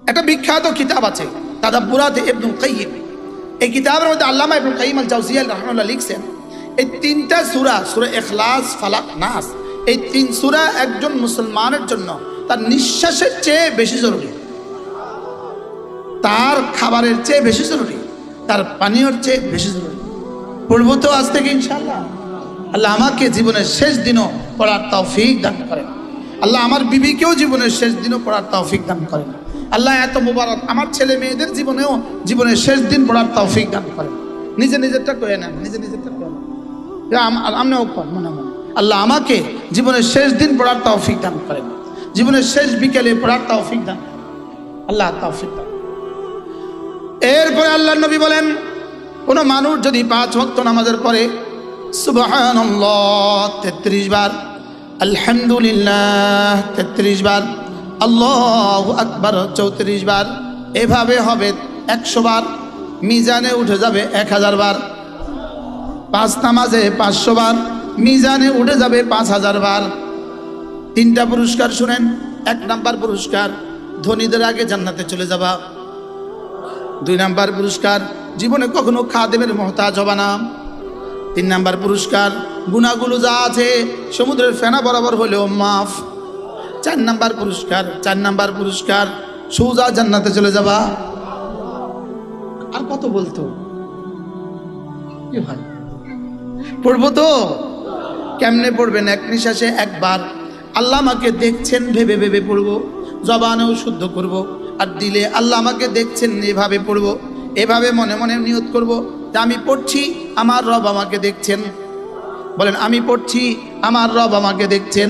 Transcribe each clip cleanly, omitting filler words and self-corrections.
একটা বিখ্যাত কিতাব আছে তাদাব্বুরাত ইবনুল কাইয়িম। এই কিতাবের মধ্যে আল্লামা ইবনুল কাইয়িম আল জাওজিয়া রাহিমাহুল্লাহ লিখছেন, এই তিনটা সূরা, সূরা ইখলাস, ফালাক, নাস, এই তিন সূরা একজন মুসলমানের জন্য তার নিঃশ্বাসের চেয়ে বেশি জরুরি, তার খাবারের চেয়ে বেশি জরুরি, তার পানীয়র চেয়ে বেশি জরুরি। পড়বো তো আজ থেকে ইনশাআল্লাহ। আল্লাহ আমাকে জীবনের শেষ দিনও পড়ার তৌফিক দান করেন। আল্লাহ আমার বিবিকেও জীবনের শেষ দিনও পড়ার তৌফিক দান করেন। আল্লাহ এত মুবারক আমার ছেলে মেয়েদের জীবনেও জীবনের শেষ দিন পড়ার তৌফিক দান করেন। নিজেরটা কয়ে নেন, নিজেরটা কয়ে নেন, আমরাও মনে মনে আল্লাহ আমাকে জীবনের শেষ দিন পড়ার তৌফিক দান করেন, জীবনের শেষ বিকেলে পড়ার তৌফিক দান, আল্লাহ তৌফিক দান। এরপরে আল্লাহর নবী বলেন, কোন মানুষ যদি 5 ওয়াক্ত নামাজের পরে সুবহানাল্লাহ 33 বার, আলহামদুলিল্লাহ 33 বার, আল্লাহু আকবার 34 বার, এভাবে হবে 100 বার, মিজানে উঠে যাবে 1000 বার। 5 নামাজে 500 বার, মিজানে উঠে যাবে 5000 বার। 3টা পুরস্কার শুনেন। 1 নাম্বার পুরস্কার, ধনীদের আগে জান্নাতে চলে যাবা। 2 নাম্বার পুরস্কার, জীবনে কখনো খাদেমের মুহতাজ হবা না। 3 নাম্বার পুরস্কার, গুনাহগুলো যা আছে সমুদ্রের ফেনা বরাবর হলেও মাফ। 4 নাম্বার পুরস্কার, সোজা জান্নাতে চলে যাবা। আর কত বলতো কি ভাই, পড়বো তো? কেমনে পড়বেন? এক নিঃশ্বাসে একবার আল্লাহ আমাকে দেখছেন ভেবে ভেবে পড়বো, জবানেও শুদ্ধ করব, আর দিলে আল্লাহ আমাকে দেখছেন এভাবে পড়বো, এভাবে মনে মনে নিয়ত করব যে আমি পড়ছি, আমার রব আমাকে দেখছেন। বলেন, আমি পড়ছি, আমার রব আমাকে দেখছেন।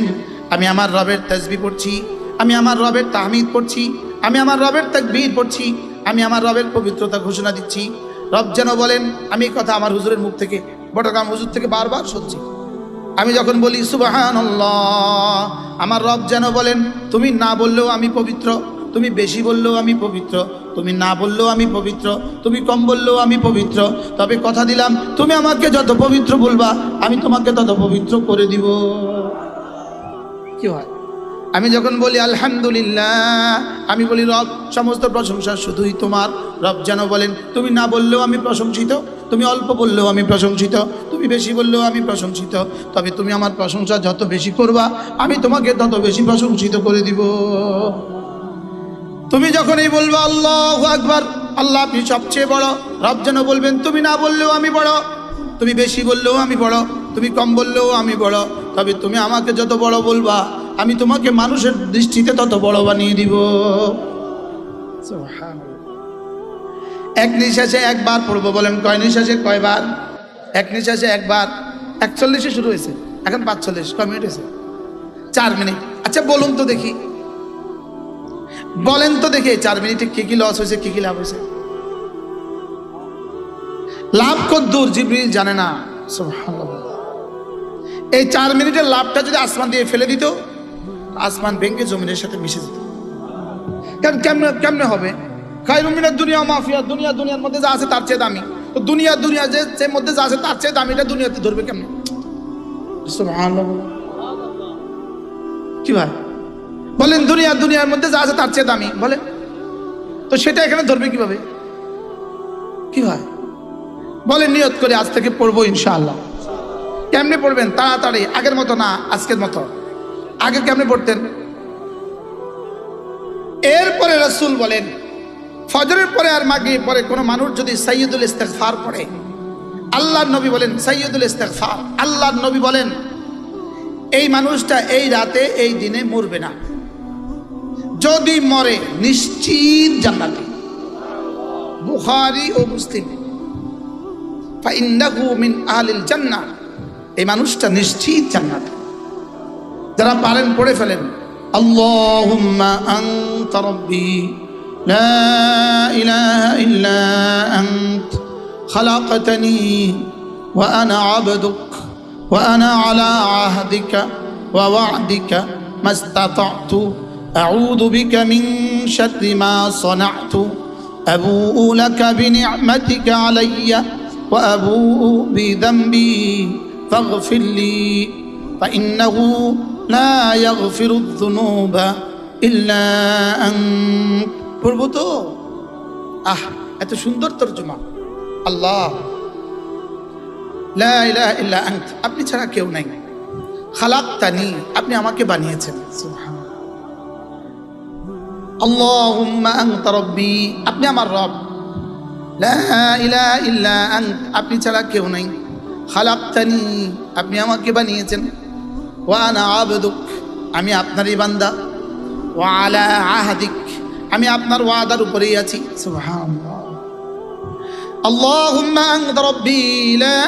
আমি আমার রবের তাসবিহ পড়ছি, আমি আমার রবের তাহমিদ পড়ছি, আমি আমার রবের তাকবীর পড়ছি, আমি আমার রবের পবিত্রতা ঘোষণা দিচ্ছি। রব যেন বলেন, আমি এই কথা আমার হুজুরের মুখ থেকে, বটগ্রাম হুজুর থেকে বারবার শুনছি, আমি যখন বলি সুবহানাল্লাহ, আমার রব যেন বলেন, তুমি না বললেও আমি পবিত্র, তুমি বেশি বললেও আমি পবিত্র, তুমি না বললেও আমি পবিত্র, তুমি কম বললেও আমি পবিত্র, তবে কথা দিলাম তুমি আমাকে যত পবিত্র বলবা আমি তোমাকে তত পবিত্র করে দিব। কি হয়? আমি যখন বলি আলহামদুলিল্লাহ, আমি বলি রব সমস্ত প্রশংসা শুধুই তোমার। রব যেন বলেন, তুমি না বললেও আমি প্রশংসিত, তুমি অল্প বললেও আমি প্রশংসিত, তুমি বেশি বললেও আমি প্রশংসিত, তবে তুমি আমার প্রশংসা যত বেশি করবা আমি তোমাকে তত বেশি প্রশংসিত করে দিব। তুমি যখনই বলবা আল্লাহু আকবার, আল্লাহ আপনি সবচেয়ে বড়, রব যেন বলবেন, তুমি না বললেও আমি বড়, তুমি বেশি বললেও আমি বড়, তুমি কম বললেও আমি বড়, তবে তুমি আমাকে যত বড় বলবা আমি তোমাকে মানুষের দৃষ্টিতে তত বড় বানিয়ে দিব। এক নিঃশ্বাসে একবার পড়বো। বলেন, কয় নিঃশ্বাসে কয়বার? এক নিঃশ্বাসে একবার। 41-এ শুরু হয়েছে, এখন 45। কয় মিনিট হয়েছে? 4 মিনিট। আচ্ছা বলুন তো দেখি, বলেন তো দেখি 4 মিনিটে কি কি লস হয়েছে, কি কি লাভ হয়েছে? লাভ কদ্দূর জিবরিল জানে না। সুবহানাল্লাহ। এই 4 মিনিটের লাভটা যদি আসমান দিয়ে ফেলে দিত, আসমান ভেঙে জমিনের সাথে মিশে যেত। কেমনে হবে? খায়রুম মিনাদ দুনিয়া মা ফিহা, দুনিয়ার মধ্যে যা আছে তার চেয়ে দামি। তো দুনিয়া যে মধ্যে যা আছে তার চেয়ে দামিটা দুনিয়াতে ধরবে কেমনে? সুবহানাল্লাহ। কি ভাই বলেন, দুনিয়ার মধ্যে যা আছে তার চেয়ে দামি, বলেন তো সেটা এখানে ধরবে কিভাবে? কি হয় বলেন? নিয়ত করে আজ থেকে পড়বো ইনশাআল্লাহ। কেমনে পড়বেন? তাড়াতাড়ি, আগের মতো না, আজকের মতো। আগে কেমনে পড়তেন? এরপরে রাসূল বলেন, ফজরের পরে আর মাগরিবের পরে কোনো মানুষ যদি সাইয়্যিদুল ইস্তিগফার পড়ে, আল্লাহর নবী বলেন সাইয়্যিদুল ইস্তিগফার, আল্লাহর নবী বলেন এই মানুষটা এই রাতে এই দিনে মরবে না, যদি মরে নিশ্চিত জান্নাতি। বুখারী ও মুসলিম। ফাইন্নাহু মিন আহলিল জান্নাহ, এই মানুষটা নিশ্চিত জান্নাতি। যারা পারেন পড়ে ফেলেন, আল্লাহুম্মা আনতা রাব্বি লা ইলাহা ইল্লা আনত খালাকতানি ওয়া আনা আবদুক ওয়া আনা আলা আহদিকা ওয়া ওয়া'দিকা মাস্তাতা'তু আউযু বিকা মিন শাররি মা সানা'তু আবুউ লাকা বিনি'মাতিকা আলাইয়া ওয়া আবুউ বিযামবি ফাগফির লি ফাইন্নাহু লা ইয়াগফিরুয যুনুবা ইল্লা আনত। করবো তো। এত সুন্দর তরজমা। আল্লাহ লা ইলাহা ইল্লা আনত, আপনি ছাড়া কেউ নাই। খালাকতানি, আপনি আমাকে বানিয়েছেন। সুবহানাল্লাহ। আল্লাহুম্মা আনতা রাব্বি, আপনি আমার রব। লা ইলাহা ইল্লা আনত, আপনি ছাড়া কেউ নাই। খালাকতানি, আপনি আমাকে বানিয়েছেন। ওয়া আনা আবদুক, আমি আপনারই বান্দা। ওয়া আলা আহদিক, আমি আপনার ওয়াদার উপরেই আছি। সুবহানাল্লাহ। আল্লাহুম্মা আনতা রাব্বি লা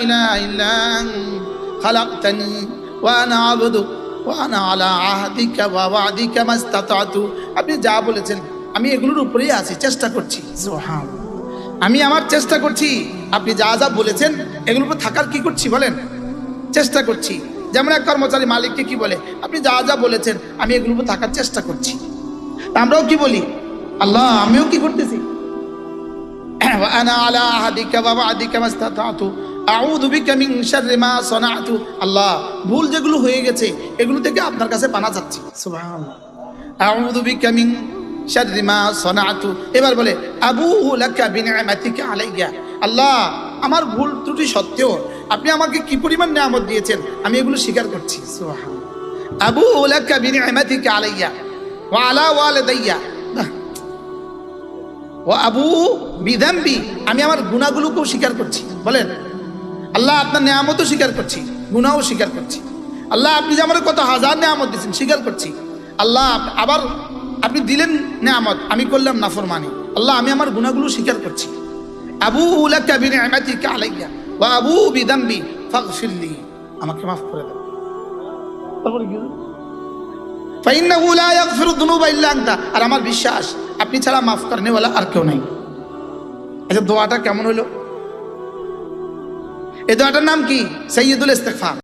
ইলাহা ইল্লা আনত খালাকতানি ওয়া আনা আবদুক ওয়া আনা আলা আহদিকা ওয়া ওয়াদিকা মাস্তাতাতু, আপনি যা বলেছেন আমি এগুলোর উপরেই আছি, চেষ্টা করছি। সুবহানাল্লাহ। আমি আমার চেষ্টা করছি, আপনি যা যা বলেছেন এগুলোর উপর থাকার কি করছি বলেন, চেষ্টা করছি। যেমন এক কর্মচারী মালিককে কি বলে, আপনি যা যা বলেছেন আমি এগুলোর উপর থাকার চেষ্টা করছি। আমরাও কি বলি, আল্লাহ আমিও কি করতেছি, আনা আলা আহাদিকা ওয়া ওয়াদিকা মাস্তাতাতু আউযু বিকা মিন শাররি মা সানাতু, আল্লাহ ভুল যেগুলো হয়ে গেছে এগুলো থেকে আপনার কাছে পানা চাচ্ছি। সুবহানাল্লাহ। আউযু বিকা মিন শাররি মা সানাতু, এবার বলে আবুউ লাকা বিনিআমাতিকা আলাইয়া, আল্লাহ আমার ভুল ত্রুটি সত্ত্বেও আপনি আমাকে কি পরিমাণ নিয়ামত দিয়েছেন আমি এগুলো স্বীকার করছি। সুবহানাল্লাহ। আবুউ লাকা বিনিআমাতিকা আলাইয়া ওয়া আলা ওয়ালিদাইয়া ওয়া আবু বিযামবি, আমি আমার গুনাহগুলোকেও স্বীকার করছি। বলেন আল্লাহ আপনার নিয়ামতও স্বীকার করছি, গুনাহও স্বীকার করছি। আল্লাহ আপনি যে আমার কত হাজার নিয়ামত দিয়েছেন স্বীকার করছি। আল্লাহ আবার আপনি দিলেন নিয়ামত, আমি করলাম নাফরমানি। আল্লাহ আমি আমার গুনাহগুলো স্বীকার করছি। আবু লাকা বিনিআমাতিকা আলাইয়া ওয়া আবু বিযামবি ফাগফিরলি, আমাকে মাফ করে দাও। তারপরে কি, ফাইন্নাহু লা ইয়াগফিরু যুনুবা ইল্লা আনতা, আর আমার বিশ্বাস আপনি ছাড়া মাফ করনেওয়ালা আর কেউ নাই। আচ্ছা দোয়াটা কেমন হলো? এই দোয়াটার নাম কি? সাইয়্যিদুল ইস্তিগফার।